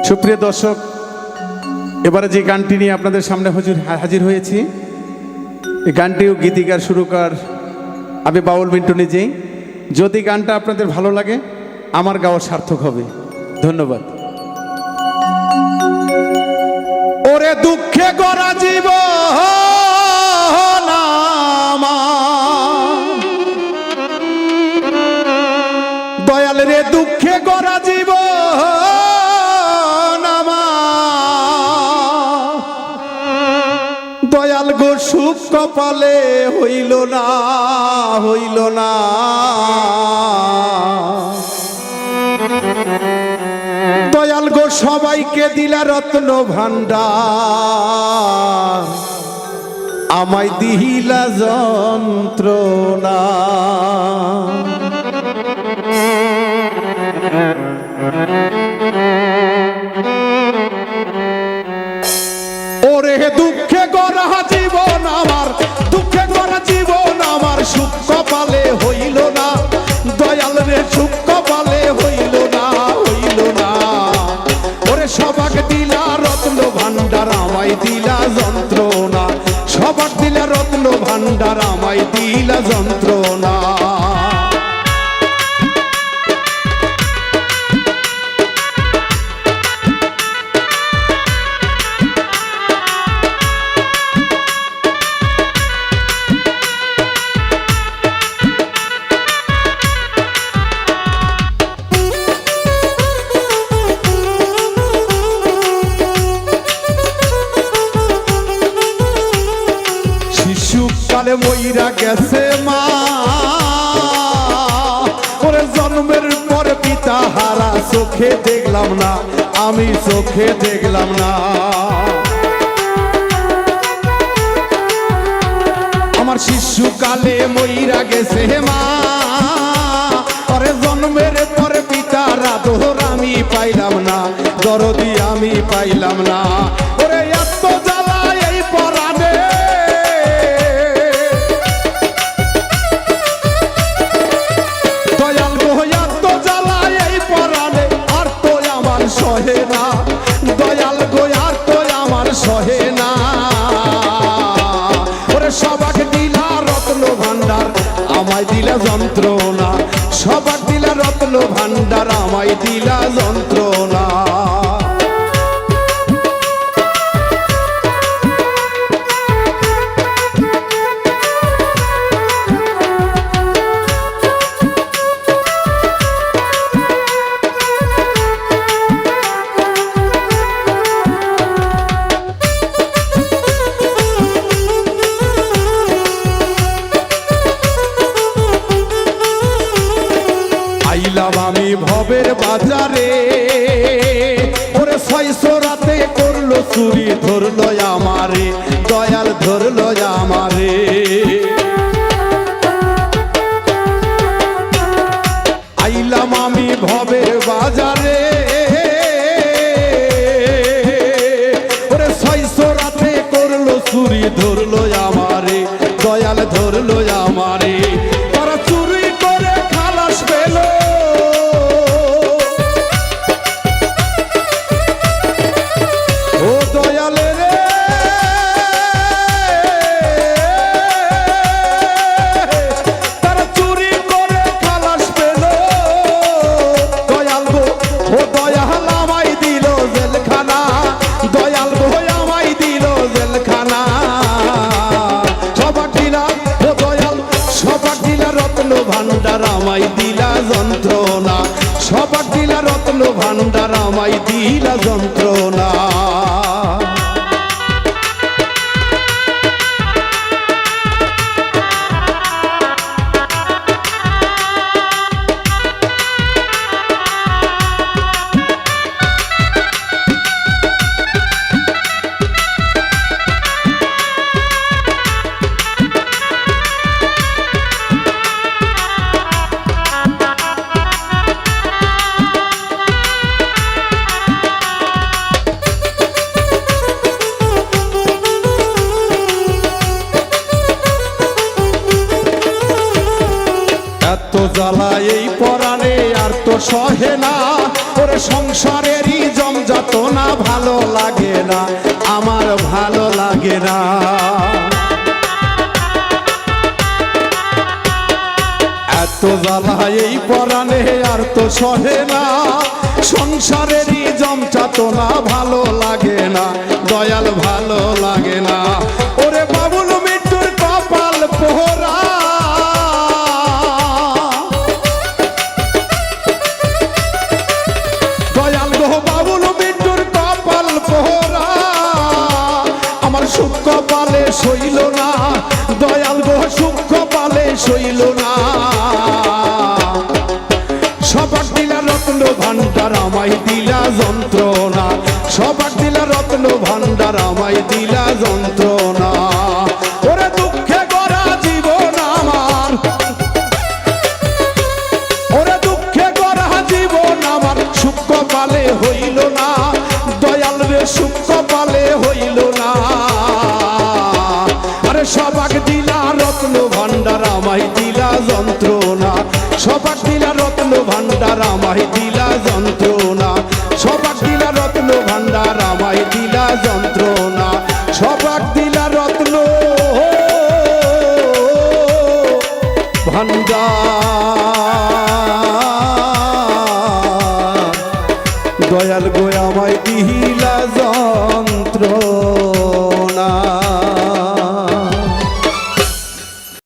সুপ্রিয় দর্শক, এবারে যে গানটি নিয়ে আপনাদের সামনে হাজির হয়েছি, এই গানটিও গীতিকার সুরকার আমি বাউল মিন্টু নিজেই। যদি গানটা আপনাদের ভালো লাগে, আমার গাওয়া সার্থক হবে। ধন্যবাদ। ওরে দুঃখে গড়া জীবন আমার, দয়াল রে দুঃখে গড়া জীবন আমার, দয়াল গো সুখ কপালে হইল না, হইল না। দয়াল গো সবাইকে দিলা রত্ন ভান্ডার, আমায় দিহিলা যন্ত্রণা। ওরে দুঃখে গড়া জীবন আমার, দুঃখে গড়া জীবন আমার, সুখ কপালে হইল না। দয়াল রে সুখ কপালে হইল না, হইল না। ওরে সবাক দিলা রত্ন ভান্ডার, আমায় দিলা যন্ত্রণা। সবাক দিলা রত্ন ভান্ডার, আমায় দিলা যন্ত্রণা। শিশুকালে মইরা গেছে মা, ওরে জন্মের পর পিতা হারা, চোখে দেখলাম না, আমি চোখে দেখলাম না। আমার শিশুকালে মইরা গেছে মা, ওরে জন্মের পর পিতার আদর আমি পাইলাম না, দরদি আমি পাইলাম না। ওরে এত জ্বালা এই পরাণে, দয়াল গো এত জ্বালা এই পরাণে, আর তো আমার সহে না। দয়াল গো আর তো আমার সহে না। ওরে সবাক দিলা রত্ন ভান্ডার, আমায় দিলা যন্ত্রণা। সবাক দিলা রত্ন ভান্ডার, আমায় দিলা যন্ত্রণা। আইলাম আমি ভবের বাজারে, ওরে 600 রাতে করলো চুরি, ধরলো আমারে, দয়াল ধরলো আমারে। আইলাম আমি ভবের বাজারে, ওরে 600 রাতে করলো চুরি, ধরলো আমারে, দয়াল ধরলো আমারে। তারা চুরি করে খালাস পেল, ও দয়াল রে তারা চুরি করে খালাস পেল। দয়াল গো ও দয়াল আমায় দিল জেলখানা, দয়াল গো আমায় দিল জেলখানা। সবাক দিলা ও দয়াল, সবাক দিলা রত্ন ভান্ডার, আমায় দিলা যন্ত্রণা। সবাক দিলা রত্ন ভান্ডার, আমায় দিলা যন্ত্রণা। জ্বালা এই পরাণে আর তো সহে না, ওরে সংসারেরই জমজাত ভালো লাগে না, আমার ভালো লাগে না। এত জ্বালা এই পরাণে আর তো সহে না, সংসারেরই যন্ত্রণা ভালো লাগে না, দয়াল ভালো লাগে না। ওরে বাবুল মৃত্যুর কপাল পোহরা, দয়াল গো বাবুল মৃত্যুর কপাল পোহরা, আমার সুখ কপালে সইল না, দয়াল গো সুখ কপালে সইল না। সবার দিলা রত্ন ভান্ডার আমায় দিলা যন্ত্রণা, সবার দিলা রত্ন ভান্ডার আমায় দিলা যন্ত্রণা। ওরে দুঃখে গড়া জীবন আমার, ওরে দুঃখে গড়া জীবন আমার, সুখ কপালে হইল না, দয়াল রে সুখ কপালে হইল না। আরে সবাক দিলা রত্ন ভান্ডার আমায় দিলা যন্ত্রণা, সবাক দিলা রত্ন ভান্ডার আমায় দিলা যন্ত্রণা, সবাক দিলা রত্ন ভান্ডার আমায় দিলা যন্ত্রণা, সবাক দিলা রত্ন ভান্ডার, দয়াল গো আমায় দিলা